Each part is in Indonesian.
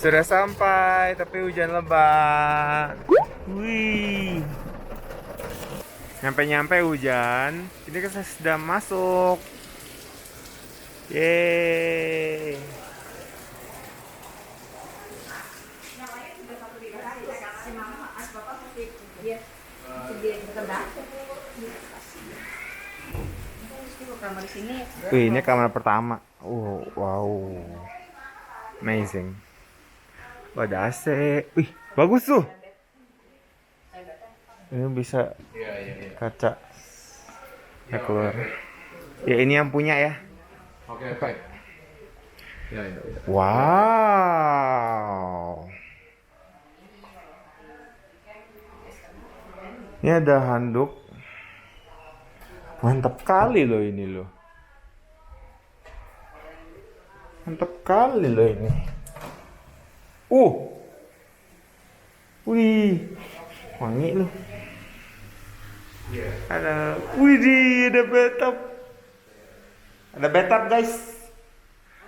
Sudah sampai, tapi hujan lebat. Wih. Nyampe-nyampe hujan. Ini kita sudah masuk. Yeay. Wih, ini kamar pertama. Wow. Amazing. Oh, ada AC. Wih, bagus tuh. Ini bisa kaca. Ya keluar. Ya ini yang punya ya. Oke. Ya. Wow. Ini ada handuk. Mantap kali loh ini loh. Mantap kali loh ini. Wih. Wangi loh. Ada. Widih, ada bathtub. Ada bathtub, guys.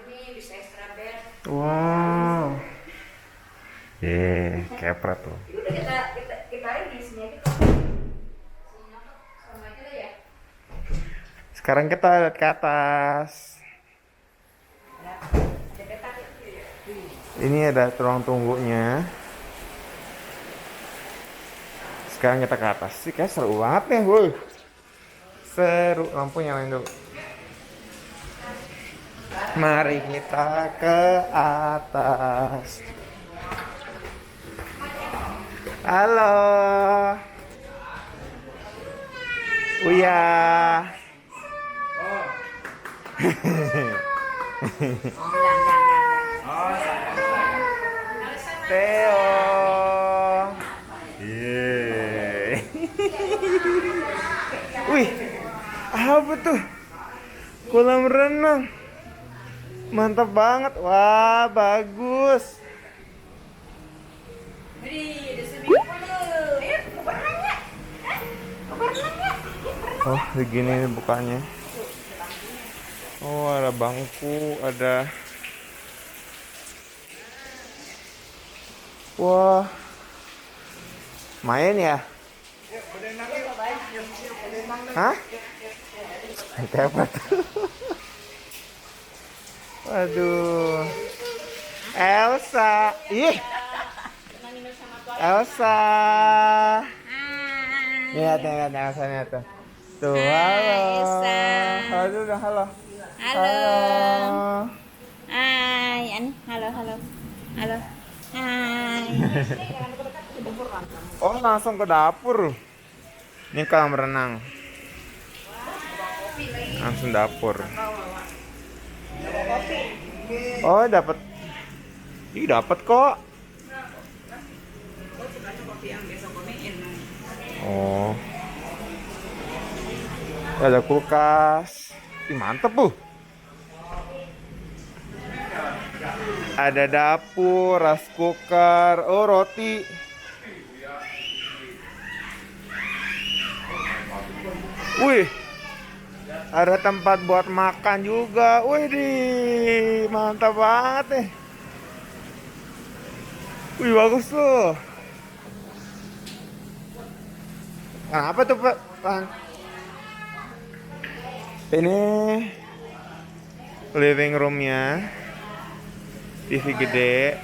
Ini bisa extra bed. Wow. Kepret loh. Udah kita di sini aja kok. Sama aja deh ya. Sekarang kita lihat ke atas. Ada peta. Ini ada ruang tunggunya. Sekarang kita ke atas. Sih kayak seru banget nih, woi. Seru, lampu nyalain dulu. Mari kita ke atas. Halo. Uya. Theo. Yeay. Wih, apa tuh? Kolam renang. Mantap banget. Wah, bagus. Oh, begini bukanya. Oh, ada bangku, ada. Wah. Main ya? Hah? Kayak apa tuh? Waduh. Elsa. Ih. Elsa. Lihat Elsa nya tuh. Tuh, halo. Elsa. Halo, halo. Halo. Hai, halo. Halo. Hai. Oh, langsung ke dapur. Ini kolam renang. Langsung dapur. Oh, dapat. Ih, dapat kok. Oh. Ada kulkas. Ih, mantep, Bu. Ada dapur, rice cooker, oh roti. Wih, ada tempat buat makan juga. Wih, mantap banget nih. Wih, bagus tuh. Apa tuh, Pak? Ini living roomnya. TV gede.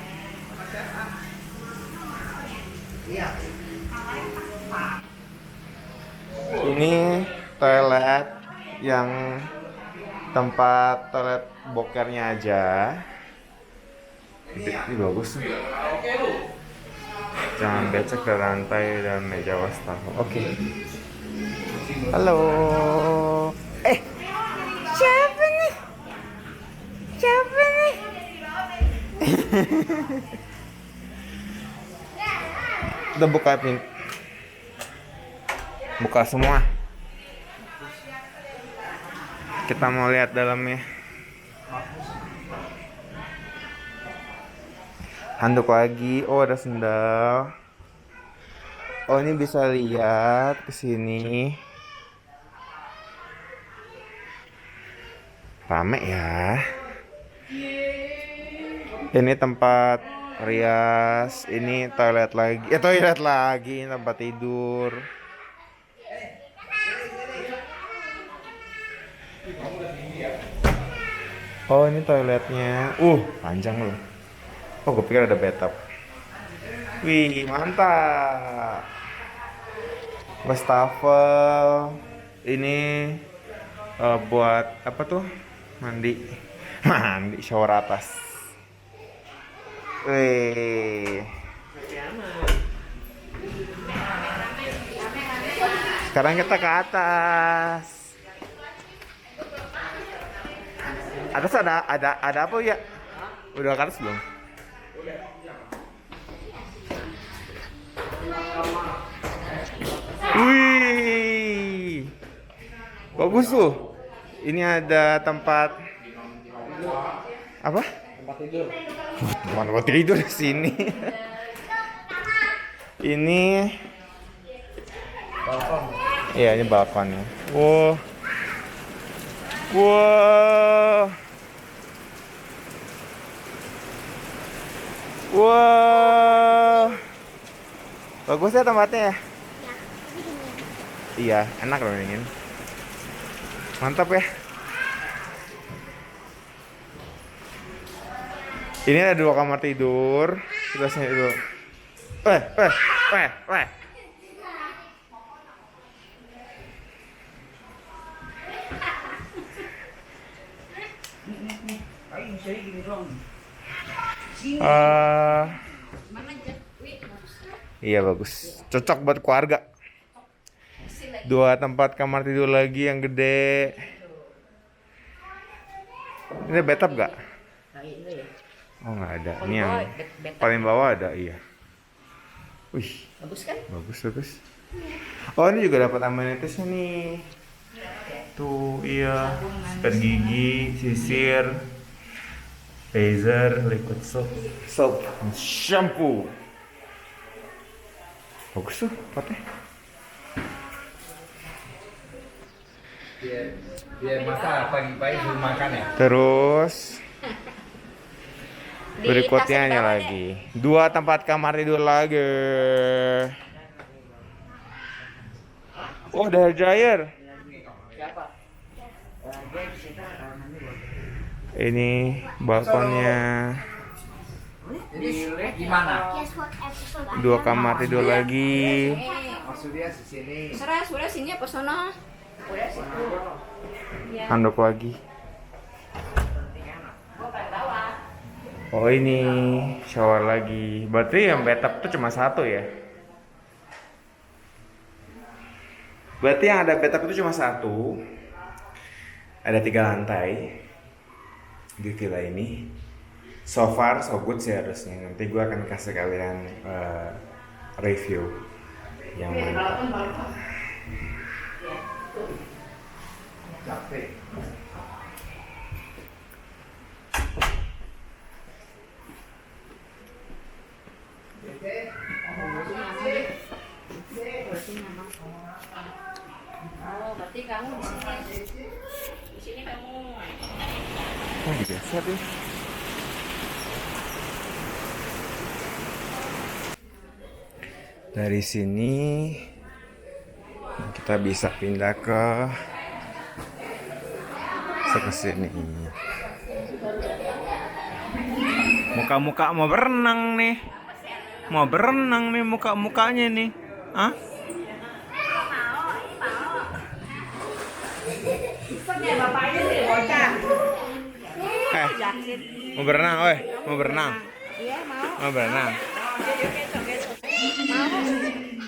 Ini toilet yang tempat toilet bokernya aja. Ini bagus. Jangan becek dari lantai dan meja wastafel. Oke. Halo. Siapa nih? Udah buka pintu. Buka semua. Kita mau lihat dalamnya. Handuk lagi. Oh, ada sendal. Oh, ini bisa lihat ke sini. Rame ya. Ini tempat Rias, ini toilet lagi. Toilet lagi, tempat tidur. Oh, ini toiletnya. Panjang loh. Oh, gue pikir ada bathtub. Wih, mantap. Wastafel. Ini buat apa tuh? Mandi. Mandi shower atas. Wih. Sekarang kita ke atas. Atas ada apa ya? Udah ke atas belum? Wih, bagus tuh. Ini ada tempat apa? Tempat tidur. Tempat tidur di sini. Ini, Balkon. iya ini balkonnya. Wow, wow, wow. Bagus ya tempatnya ya. Iya, enak loh ini. Mantap ya. Ini ada 2 kamar tidur. Kita sini dulu. Weh. Iya bagus. Cocok buat keluarga. 2 tempat kamar tidur lagi yang gede. Ini bathtub gak? Oh nggak ada. Ini yang paling bawah ada, iya. Wih, Bagus kan? bagus. Oh ini juga dapat amenitasnya nih. Tuh, iya. Sikat gigi, sisir, razor, liquid soap, shampoo. Bagus tuh tempatnya. Biar masa pagi-pagi belum makan ya. Terus Di berikutnya tas hanya bawah lagi 2 tempat kamar tidur lagi. Oh, ada hair dryer. Ini balkonnya. Jadi gimana? 2 kamar tidur lagi. Maksudnya di sini. Sudah sini apa sana? Udah situ. Handuk lagi. Oh ini shower lagi. Berarti yang bathtub tuh cuma 1 ya? Berarti yang ada bathtub itu cuma 1. Ada 3 lantai di villa ini. So far so good sih harusnya. Nanti gue akan kasih kalian review yang mantap. Capek. Oh, berarti kamu di sini. Di sini kamu. Oh digeser ya. Dari sini kita bisa pindah ke sini. Muka-muka mau berenang nih. Mau berenang nih muka-mukanya nih. Hah? Mau berenang, oi. Mau berenang. Iya, mau. Mau berenang.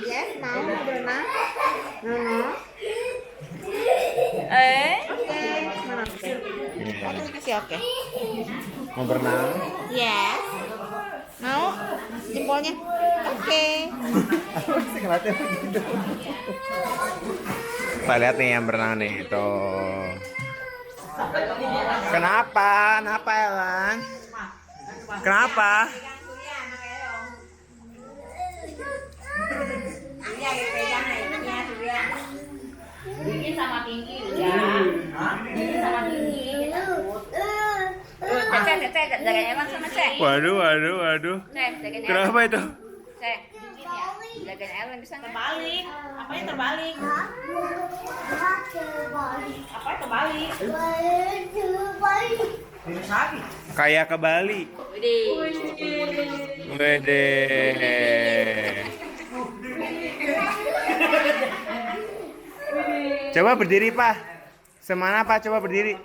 Yes, mau berenang. Oke. Mau berenang. Yes. Mau jempolnya? Oke. Kita lihat nih yang berenang nih. Tuh. Kenapa? Kenapa Elan? Kenapa? Ini sama tinggi ya. Ini sama tinggi. Cek. Cek, jagain Eman sama Cek. Waduh, waduh, waduh. Cek, jagain Eman. Kenapa itu? Cek, jagain Eman bisa nggak? Terbalik. Apanya terbalik? Apanya terbalik? Kayak ke Bali. Widih. Wede. Coba berdiri, Pak. Semana, Pak? Coba berdiri.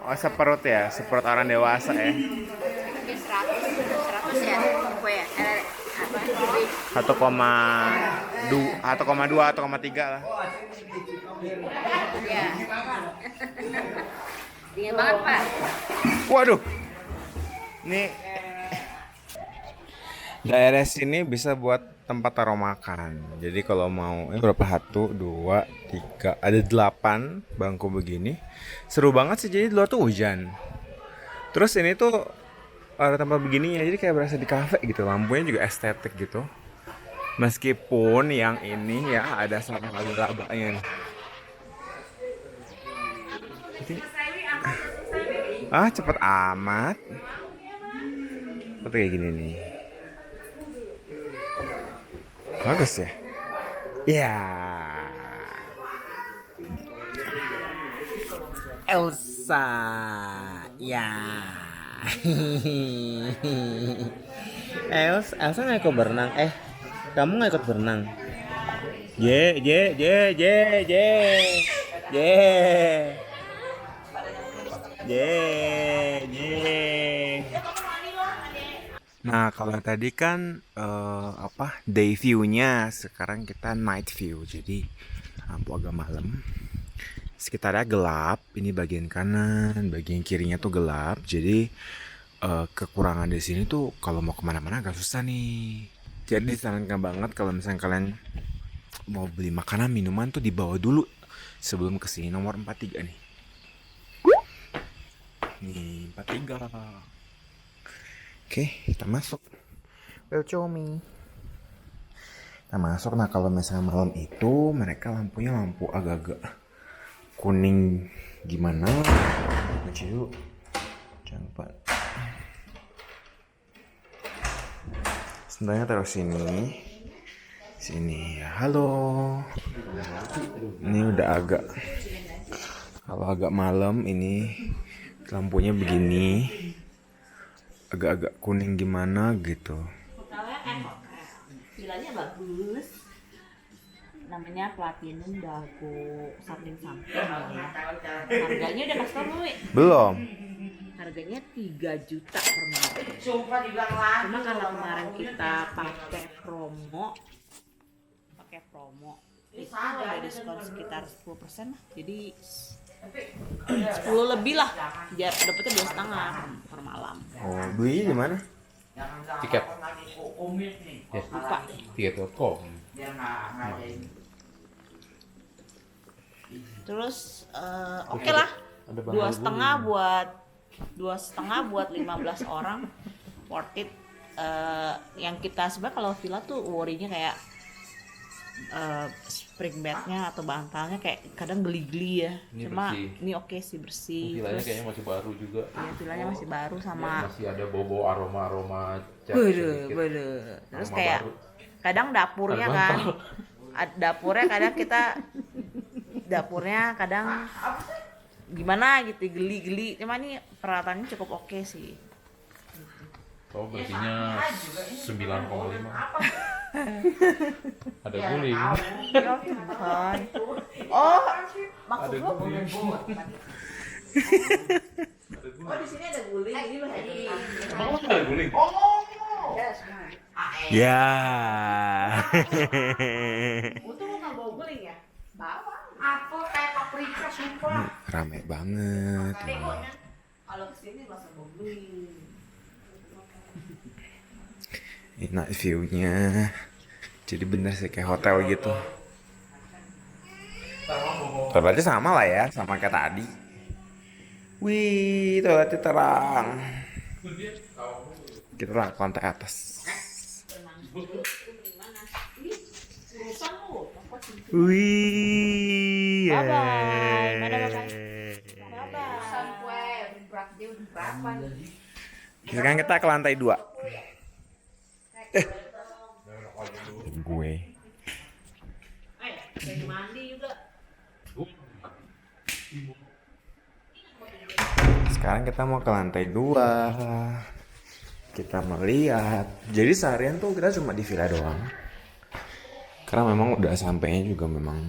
Oh, seperut ya, seperut orang dewasa ya. Mungkin 100 ya. Apa ya? Apa? 1,2, 1,3 lah. Iya. Dingin banget, Pak. Waduh. Nih daerah sini bisa buat tempat taruh makan. Jadi kalau mau ini berapa? 1, 2, 3, ada 8 bangku begini. Seru banget sih, jadi di luar tuh hujan. Terus ini tuh ada tempat begini ya, jadi kayak berasa di kafe gitu. Lampunya juga estetik gitu. Meskipun yang ini ya ada sama laba-labanya nih. Cepet amat. Seperti kayak gini nih. Bagus ya. Ya. Elsa. Ya. Elsa nggak ikut berenang. Kamu nggak ikut berenang. Je. Nah, kalau tadi kan day view-nya, sekarang kita night view. Jadi lampu agak malam. Sekitarnya gelap. Ini bagian kanan, bagian kirinya tuh gelap. Jadi kekurangan di sini tuh kalau mau kemana-mana agak susah nih. Jadi disarankan banget kalau misalnya kalian mau beli makanan, minuman tuh dibawa dulu sebelum kesini. Nomor 43 nih. Nih 43. Oke, kita masuk. Welcome. Kita masuk. Nah, kalau misalnya malam itu mereka lampunya lampu agak-agak kuning gimana? Kunci dulu. Jangan lupa. Sebenarnya taruh sini. Sini ya. Halo. Ini udah kalau agak malam ini lampunya begini. Agak-agak kuning gimana gitu. Vilanya bagus. Namanya Platinum Dago samping-samping ya. Harganya udah kasih tau belum, Wi? Belum. Harganya 3 juta per malam. Cuma karena kemarin kita pakai promo itu ada diskon sekitar 10% lah. Jadi 10 lebih lah, biar dapetnya 2,5 per malam. Oh, belinya di mana? Tiket. Lupa. Tiket.com. Terus oke lah, 2,5 buat 15 orang, worth it. Yang kita sebenarnya kalau villa tuh worry-nya kayak spring bednya atau bantalnya kayak kadang geli-geli ya. Ini Cuma bersih. ini oke sih, bersih. Vilanya Terus kayaknya masih baru juga. ya villanya masih baru sama Masih ada bau-bau aroma cat bener. sedikit. Terus Aroma kayak baru. kadang dapurnya Ada kan, bantal. dapurnya kadang gimana gitu, geli-geli. Cuma ini peralatannya cukup oke sih. Oh, bersihnya 9,5. Ada guling. Ya Tuhan. Oh, maksud lu? Oh, di sini ada guling. Ini loh tadi. Emang ada guling? Ya. Untung lu nggak bawa guling ya? Bawa. Aku kayak paprika sumpah. Rame banget. Kalau kesini langsung bawa guling. Ini night view-nya. Jadi bener sih kayak hotel gitu. Toiletnya sama lah ya, sama kayak tadi. Wih, toiletnya terang. Kita lah ke lantai atas. Wih. Bye-bye. Dadah, bye-bye. Pesan kue, berat dia udah berapa nih? Sekarang kita ke lantai 2. Gue. Mandi juga. Sekarang kita mau ke lantai 2. Kita melihat. Jadi seharian tuh kita cuma di villa doang. Karena memang udah sampainya juga memang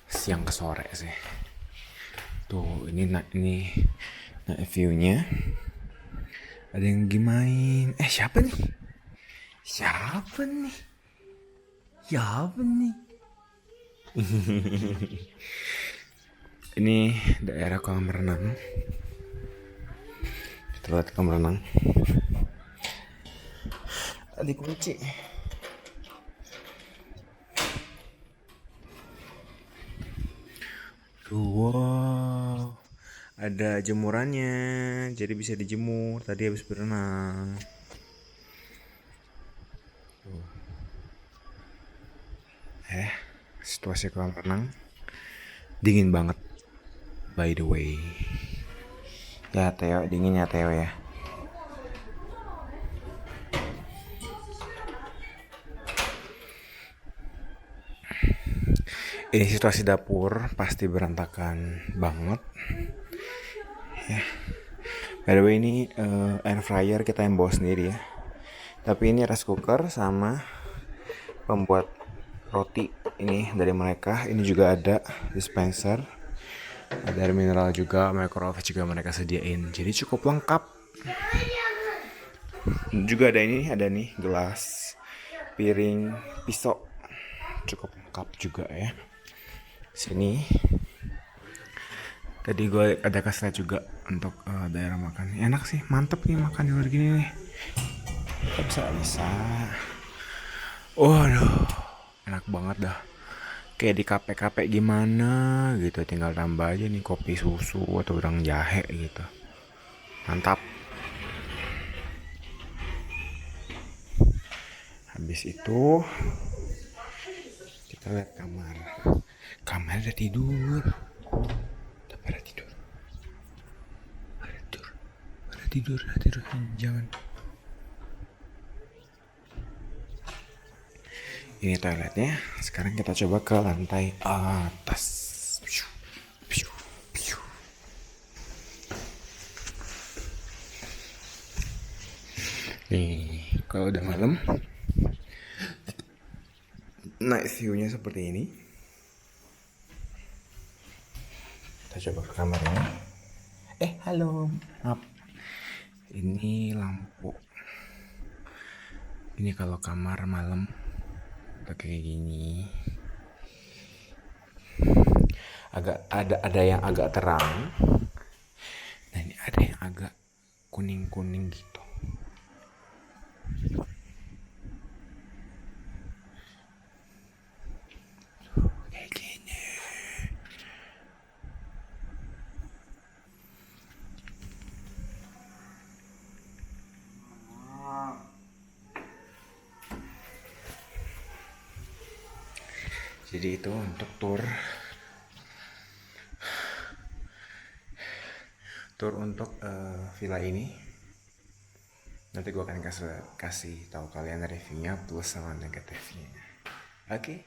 siang ke sore sih. Tuh, ini view-nya. Ada yang lagi main. Siapa nih? Siapa nih? Ini daerah kolam renang. Kita lihat kolam renang. Ada kunci. Wow, ada jemurannya, jadi bisa dijemur. Tadi habis berenang. Situasi kolam renang dingin banget, by the way. Ya Theo, dingin ya Theo ya. Ini situasi dapur pasti berantakan banget. Ya. By the way ini air fryer kita yang bawa sendiri ya. Tapi ini rice cooker sama pembuat roti ini dari mereka. Ini juga ada dispenser. Ada air mineral juga, microwave juga mereka sediain. Jadi cukup lengkap. Juga ada nih gelas, piring, pisau. Cukup lengkap juga ya. Sini tadi gue ada kasih lihat juga untuk daerah makan. Enak sih, mantep nih makan di luar gini nih. Bisa. Waduh, enak banget dah. Kayak di kafe-kafe gimana gitu, tinggal tambah aja nih kopi susu atau udang jahe gitu. Mantap. Habis itu kita lihat kamar. Kamar udah tidur. Pada tidur. Jangan. Ini toiletnya. Sekarang kita coba ke lantai atas. Nih, kalau udah malam, night view-nya seperti ini. Kita coba ke kamarnya. Halo. Maaf. Ini lampu. Ini kalau kamar malam kayak gini. Ada yang agak terang. Nah, ini ada yang agak kuning-kuning gitu. Kayak gini. Jadi itu untuk tour untuk villa ini. Nanti gue akan kasih tahu kalian reviewnya plus sama negatifnya. Oke.